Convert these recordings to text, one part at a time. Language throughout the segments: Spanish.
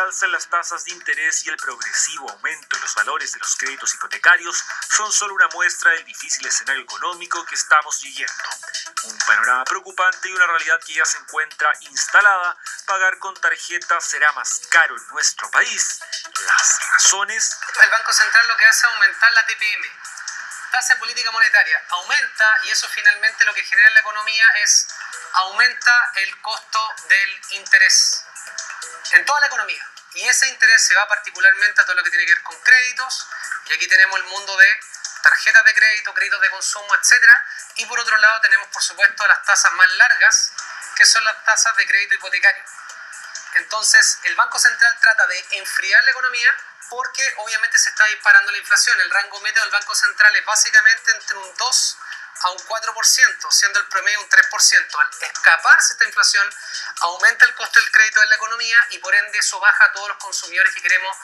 alza en las tasas de interés y el progresivo aumento en los valores de los créditos hipotecarios son solo una muestra del difícil escenario económico que estamos viviendo. Un panorama preocupante y una realidad que ya se encuentra instalada. Pagar con tarjeta será más caro en nuestro país. Las razones... El Banco Central lo que hace es aumentar la TPM, tasa de política monetaria, aumenta, y eso finalmente lo que genera en la economía es aumenta el costo del interés en toda la economía. Y ese interés se va particularmente a todo lo que tiene que ver con créditos, y aquí tenemos el mundo de tarjetas de crédito, créditos de consumo, etc. Y por otro lado tenemos, por supuesto, las tasas más largas, que son las tasas de crédito hipotecario. Entonces, el Banco Central trata de enfriar la economía porque obviamente se está disparando la inflación. El rango medio del Banco Central es básicamente entre un 2 a un 4%, siendo el promedio un 3%. Al escaparse esta inflación, aumenta el costo del crédito de la economía y por ende eso baja a todos los consumidores que queremos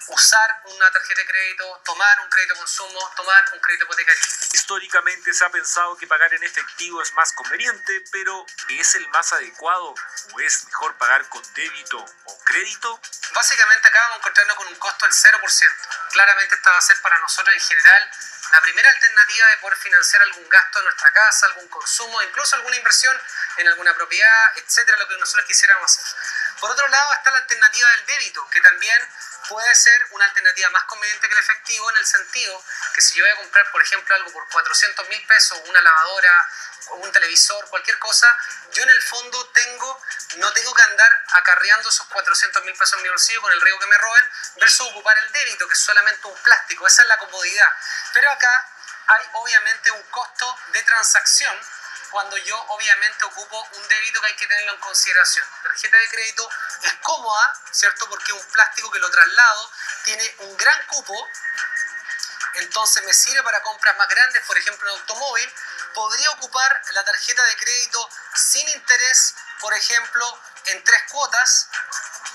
usar una tarjeta de crédito, tomar un crédito de consumo, tomar un crédito hipotecario. Históricamente se ha pensado que pagar en efectivo es más conveniente, pero ¿es el más adecuado o es mejor pagar con débito o crédito? Básicamente acá vamos a encontrarnos con un costo del 0%. Claramente esta va a ser para nosotros en general la primera alternativa de poder financiar algún gasto en nuestra casa, algún consumo, incluso alguna inversión en alguna propiedad, etcétera, lo que nosotros quisiéramos hacer. Por otro lado está la alternativa del débito, que también puede ser una alternativa más conveniente que el efectivo, en el sentido que si yo voy a comprar, por ejemplo, algo por 400.000 pesos, una lavadora, un televisor, cualquier cosa, yo en el fondo no tengo que andar acarreando esos 400.000 pesos en mi bolsillo con el riesgo que me roben, versus ocupar el débito, que es solamente un plástico. Esa es la comodidad. Pero acá hay obviamente un costo de transacción cuando yo obviamente ocupo un débito, que hay que tenerlo en consideración. La tarjeta de crédito es cómoda, ¿cierto? Porque es un plástico que lo traslado, tiene un gran cupo, entonces me sirve para compras más grandes, por ejemplo en automóvil. Podría ocupar la tarjeta de crédito sin interés, por ejemplo, en 3 cuotas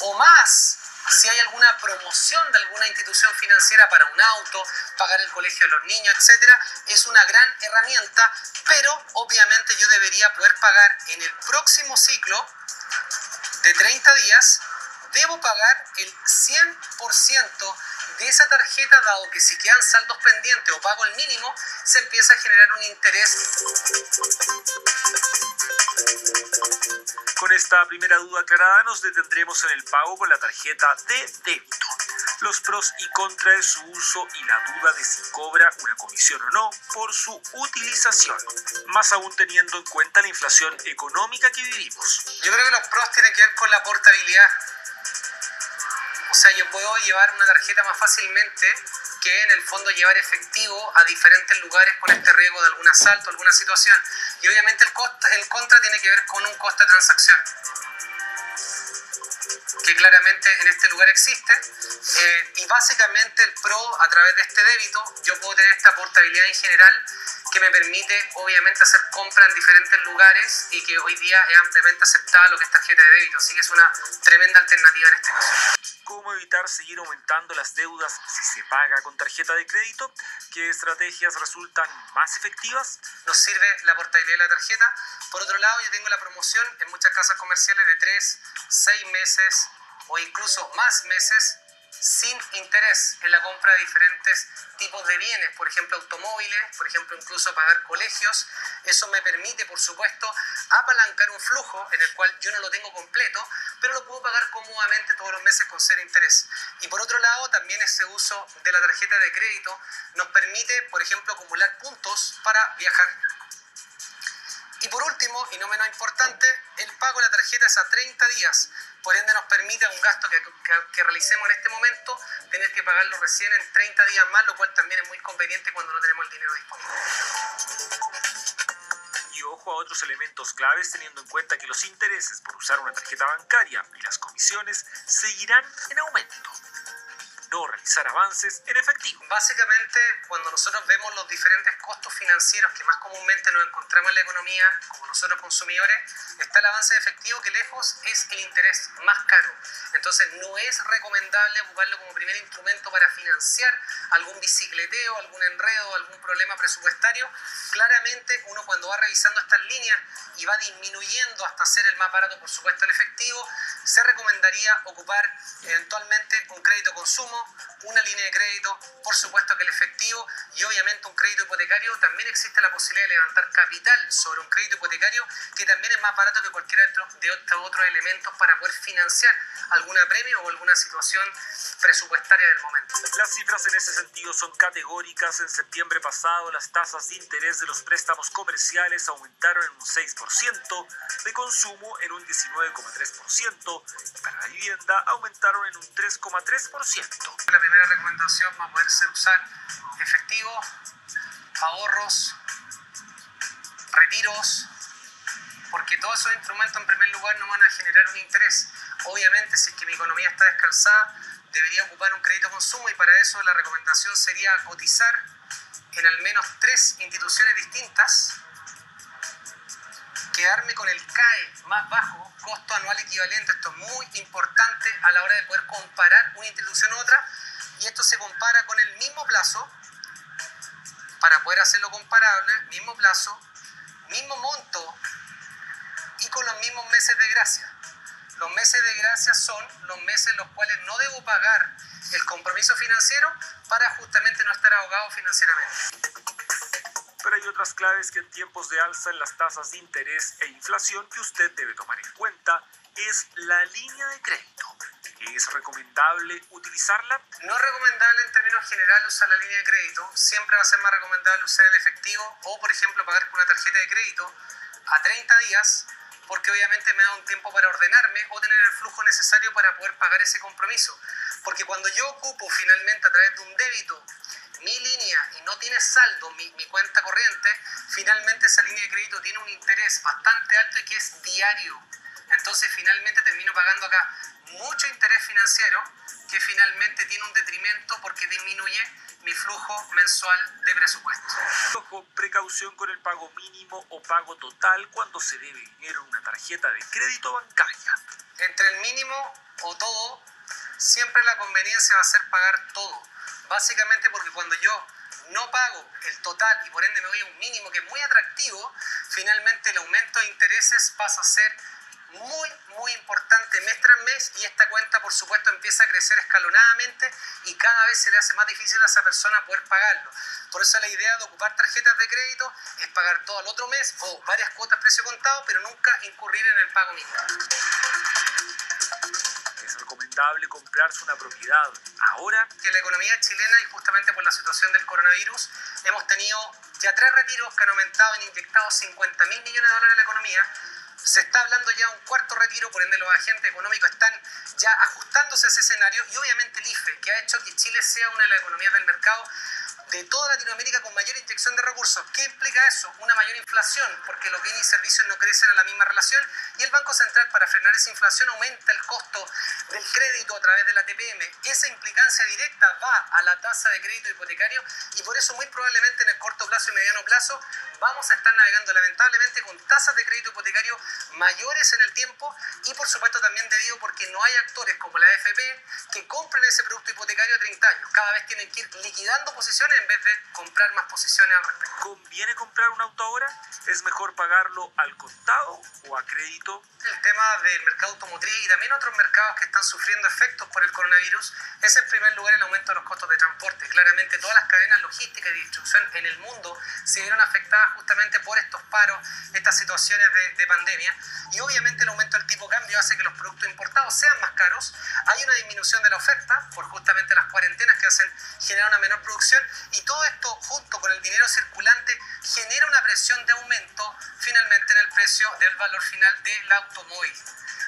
o más, si hay alguna promoción de alguna institución financiera para un auto, pagar el colegio de los niños, etc. Es una gran herramienta, pero obviamente yo debería poder pagar en el próximo ciclo de 30 días, debo pagar el 100% de esa tarjeta, dado que si quedan saldos pendientes o pago el mínimo, se empieza a generar un interés. Con esta primera duda aclarada, nos detendremos en el pago con la tarjeta de débito, los pros y contras de su uso y la duda de si cobra una comisión o no por su utilización, más aún teniendo en cuenta la inflación económica que vivimos. Yo creo que los pros tienen que ver con la portabilidad. O sea, yo puedo llevar una tarjeta más fácilmente que en el fondo llevar efectivo a diferentes lugares con este riesgo de algún asalto, alguna situación. Y obviamente el contra tiene que ver con un costo de transacción, que claramente en este lugar existe. Y básicamente el pro, a través de este débito, yo puedo tener esta portabilidad en general que me permite obviamente hacer compras en diferentes lugares y que hoy día es ampliamente aceptada lo que es tarjeta de débito. Así que es una tremenda alternativa en este caso. ¿Cómo evitar seguir aumentando las deudas si se paga con tarjeta de crédito? ¿Qué estrategias resultan más efectivas? Nos sirve la portabilidad de la tarjeta. Por otro lado, yo tengo la promoción en muchas casas comerciales de 3, 6 meses o incluso más meses sin interés en la compra de diferentes tipos de bienes, por ejemplo automóviles, por ejemplo incluso pagar colegios. Eso me permite, por supuesto, apalancar un flujo en el cual yo no lo tengo completo, pero lo puedo pagar cómodamente todos los meses con cero interés. Y por otro lado, también ese uso de la tarjeta de crédito nos permite, por ejemplo, acumular puntos para viajar. Y por último, y no menos importante, el pago de la tarjeta es a 30 días. Por ende nos permite un gasto que realicemos en este momento, tener que pagarlo recién en 30 días más, lo cual también es muy conveniente cuando no tenemos el dinero disponible. Y ojo a otros elementos claves, teniendo en cuenta que los intereses por usar una tarjeta bancaria y las comisiones seguirán en aumento. no realizar avances en efectivo. Básicamente, cuando nosotros vemos los diferentes costos financieros que más comúnmente nos encontramos en la economía, como nosotros consumidores, está el avance de efectivo que lejos es el interés más caro. Entonces no es recomendable ocuparlo como primer instrumento para financiar algún bicicleteo, algún enredo, algún problema presupuestario. Claramente uno cuando va revisando estas líneas y va disminuyendo hasta ser el más barato, por supuesto, el efectivo, se recomendaría ocupar eventualmente un crédito consumo, una línea de crédito, por supuesto que el efectivo y obviamente un crédito hipotecario. También existe la posibilidad de levantar capital sobre un crédito hipotecario que también es más barato que cualquiera de otros elementos para poder financiar algún apremio o alguna situación presupuestaria del momento. Las cifras en ese sentido son categóricas. En septiembre pasado las tasas de interés de los préstamos comerciales aumentaron en un 6%, de consumo en un 19,3% y para la vivienda aumentaron en un 3,3%. La primera recomendación va a poder ser usar efectivo, ahorros, retiros, porque todos esos instrumentos en primer lugar no van a generar un interés. Obviamente, si es que mi economía está descalzada, debería ocupar un crédito consumo y para eso la recomendación sería cotizar en al menos 3 instituciones distintas, quedarme con el CAE más bajo, costo anual equivalente. Esto es muy importante a la hora de poder comparar una institución u otra, y esto se compara con el mismo plazo, para poder hacerlo comparable, mismo plazo, mismo monto y con los mismos meses de gracia. Los meses de gracia son los meses en los cuales no debo pagar el compromiso financiero para justamente no estar ahogado financieramente. Pero hay otras claves que en tiempos de alza en las tasas de interés e inflación que usted debe tomar en cuenta. Es la línea de crédito. ¿Es recomendable utilizarla? No es recomendable en términos generales usar la línea de crédito. Siempre va a ser más recomendable usar el efectivo o, por ejemplo, pagar con una tarjeta de crédito a 30 días, porque obviamente me da un tiempo para ordenarme o tener el flujo necesario para poder pagar ese compromiso. Porque cuando yo ocupo finalmente a través de un débito mi línea y no tiene saldo mi cuenta corriente, finalmente esa línea de crédito tiene un interés bastante alto y que es diario. Entonces finalmente termino pagando acá mucho interés financiero que finalmente tiene un detrimento porque disminuye mi flujo mensual de presupuesto. Ojo, precaución con el pago mínimo o pago total cuando se debe dinero en una tarjeta de crédito bancaria. Entre el mínimo o todo, siempre la conveniencia va a ser pagar todo. Básicamente porque cuando yo no pago el total y por ende me voy a un mínimo que es muy atractivo, finalmente el aumento de intereses pasa a ser muy importante mes tras mes, y esta cuenta por supuesto empieza a crecer escalonadamente y cada vez se le hace más difícil a esa persona poder pagarlo. Por eso la idea de ocupar tarjetas de crédito es pagar todo el otro mes o varias cuotas precio contado, pero nunca incurrir en el pago mínimo. ¿Es recomendable comprarse una propiedad ahora? Que la economía chilena, y justamente por la situación del coronavirus, hemos tenido ya 3 retiros que han aumentado y inyectado 50.000 millones de dólares en la economía. Se está hablando ya de un 4.º retiro, por ende los agentes económicos están ya ajustándose a ese escenario, y obviamente el IFE, que ha hecho que Chile sea una de las economías del mercado de toda Latinoamérica con mayor inyección de recursos. ¿Qué implica eso? Una mayor inflación, porque los bienes y servicios no crecen a la misma relación, y el Banco Central, para frenar esa inflación, aumenta el costo del crédito a través de la TPM. Esa implicancia directa va a la tasa de crédito hipotecario, y por eso muy probablemente en el corto plazo y mediano plazo vamos a estar navegando lamentablemente con tasas de crédito hipotecario mayores en el tiempo, y por supuesto también debido porque no hay actores como la AFP que compren ese producto hipotecario a 30 años. Cada vez tienen que ir liquidando posiciones en vez de comprar más posiciones al respecto. ¿Conviene comprar un auto ahora? ¿Es mejor pagarlo al contado o a crédito? El tema del mercado automotriz y también otros mercados que están sufriendo efectos por el coronavirus es en primer lugar el aumento de los costos de transporte. Claramente todas las cadenas logísticas y de distribución en el mundo se vieron afectadas justamente por estos paros, estas situaciones de pandemia, y obviamente el aumento del tipo de cambio hace que los productos importados sean más caros. Hay una disminución de la oferta por justamente las cuarentenas que hacen generar una menor producción, y todo esto junto con el dinero circulante genera una presión de aumento finalmente en el precio del valor final del automóvil.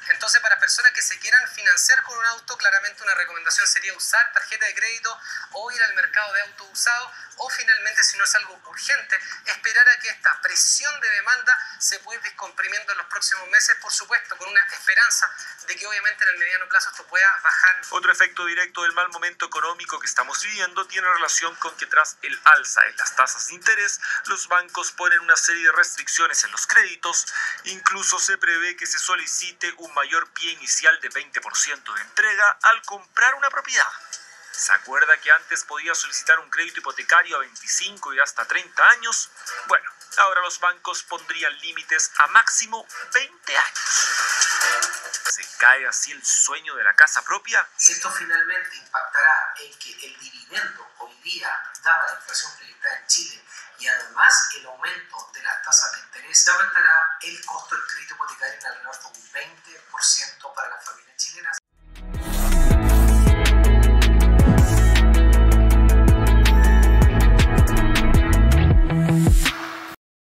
Entonces, para personas que se quieran financiar con un auto, claramente una recomendación sería usar tarjeta de crédito o ir al mercado mercado de autos usados, o finalmente, si no es algo urgente, esperar a que esta presión de demanda se pueda ir descomprimiendo en los próximos meses, por supuesto, con una esperanza de que obviamente en el mediano plazo esto pueda bajar. Otro efecto directo del mal momento económico que estamos viviendo tiene relación con que tras el alza en las tasas de interés, los bancos ponen una serie de restricciones en los créditos. Incluso se prevé que se solicite un mayor pie inicial de 20% de entrega al comprar una propiedad. ¿Se acuerda que antes podía solicitar un crédito hipotecario a 25 y hasta 30 años? Bueno, ahora los bancos pondrían límites a máximo 20 años. ¿Se cae así el sueño de la casa propia? Esto finalmente impactará en que el dividendo hoy día, dada la inflación proyectada en Chile y además el aumento de las tasas de interés, aumentará el costo del crédito hipotecario en alrededor de un 20% para las familias chilenas.